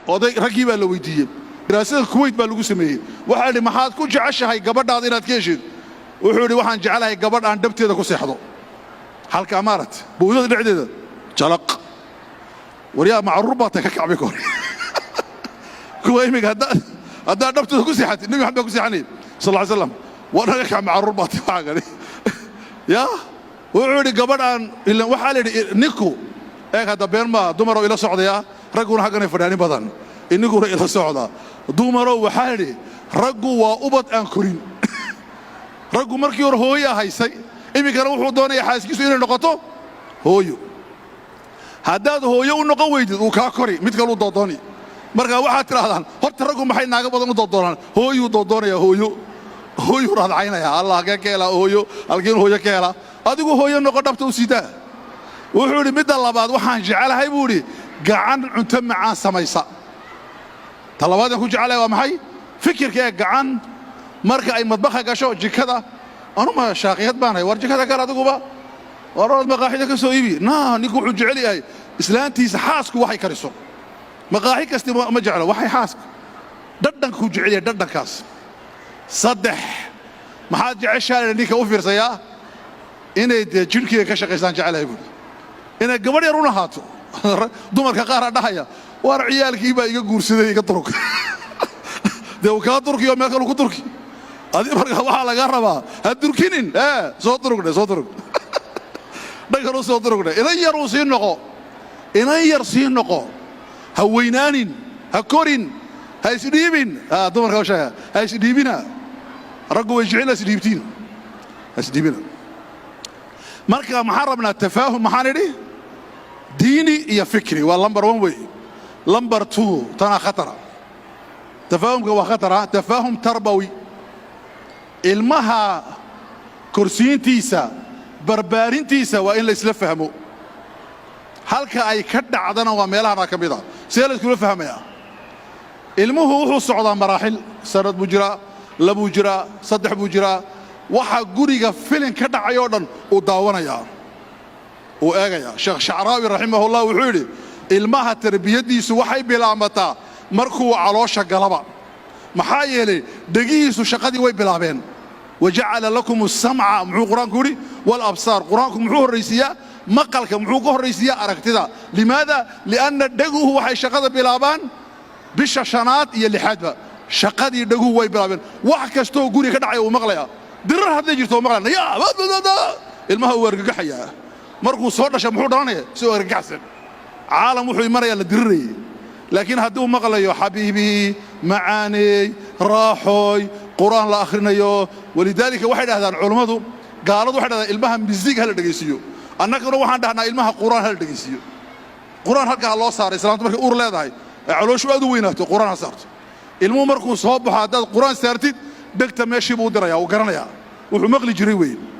oday raggii baa la weydiiyey daraasada Kuwait baa lagu sameeyay waxa dhig maxaad ku jeceshahay gabadhaada inaad ka heshid wuxuu yiri waxaan jecelahay gabadh aan dhabteeda ku seexdo halka amaarad buudada dhicdeeda jalaq wariyaa macruur baa ka kacbi kor kuwa imiga hadda dhabteeda ku seexatay nabi maxamed ku seexanay sallallahu alayhi wasallam wanaga ka macruur baa taagani ya wuxuu yiri gabadhaan ilaa waxa la yiri ninku هذا بين ما دمروا إلى السعودية رجعوا حقنا فلاني بدن إنكوا إلى السعودية دمروا وحالي رجعوا وأبد أنكرين رجعوا مركيور هويا هايسي إمي كانوا يحضرون يحاسكي سوين النقطة هويو هذا هويو النقويد وكاكري متقولوا ضداني مركا واحد تراهن هرت رجعوا محي ناقة بدن ضدان هويو ضداني هويو راد عينا يا الله كيلا هويو الكين هويا كيلا أديكوا هويو النقطة بتوسيده wuxuu yiri mid labaad waxaan jecelahay buu yiri gacan cunto macaan samaysa talabaad ku jecelahay waa maxay fikirka gacan marka ay madbaxa gasho jikada anu ma shaaqiyad baan hay war jikada kala adiguba warood maqaaxida ka soo iibi niku wuxuu jecel yahay islaantiisa xaasku waxay kariso maqaaxi kasta ma jecelo waxay xaasku daddanku jecel yahay daddankaas saddex maxaad jeceshahay ninka u fiirsaya inay jirkiga ka shaqeystaan jecelahay buu إن الجبر يرونا هاتو دمر كقارة دهيا وارعيال كيبا يجور سيدي كترك ده وكاترك يوم يأكلوا كترك هذه مرة واحد على جربا هتركينين صوترك ده صوترك ده كانوا صوترك ده إذا يروسين نقو إذا يرسين نقو هوينانين هكورين هيسديبين دمر كوشة هيسديبينا رجوا يجعلنا سديبتين هيسديبينا مركا محاربنا التفاهم محاربي ديني يا فكري واللمبر 1 وي لمبر 2 تنا خطره تفاهم هو خطره تفاهم تربوي المها كرسيين تيسا بربارين تيسا وان لا اسلا فهموا halka ay ka dhacdana waa meelaha ka mid ah si la isku fahmaya ilmuhu wuxuu socdaa maraaxil sanad buu jira laba buu jira saddex buu jira waxa guriga filin ka dhacay oo dhan uu daawanaya oo eegaya sheekh Shacraawi rahimahullah wuxuu yiri ilmaha tarbiyadiisu waxay bilaamataa markuu caloosha galaba maxaa yeelay dhagihiisu shaqadii way bilaabeen waja'ala lakum as-sam'a muxuu quraanku yiri wal absar quraanku muxuu horeysiya maqalka muxuu ka horeysiya aragtida limaada lianna dhaguhu waxay shaqada bilaabaan bisha shanaad iyo lixaadba shaqadii dhaguhu way bilaabeen wax kasto guriga ka dhacay uu maqlaya dirar hadday jirto maqlana ya ilmaha uu argagaxaya markuu soo dhashay muxuu dhalanaya soo argagaxsan caalam wuxuu imanaya la diriray laakiin hadduu maqlayo xabiibi macaani raaxoy quraan la akhrinayo walidaalika waxay dhahdaan culimadu gaaladu waxay dhahdaan ilmaha music hal dhageysiyo annaguna waxaan dhahnaa ilmaha quraan hal dhageysiyo quraan halka loo saaray islaamtu markay uur leedahay calooshu aad u weynaato quraan ha saarto ilmuhu markuu soo baxo haddaad quraan saartid dhegta meeshii buu diraya uu garanaya wuxuu maqli jiray weyn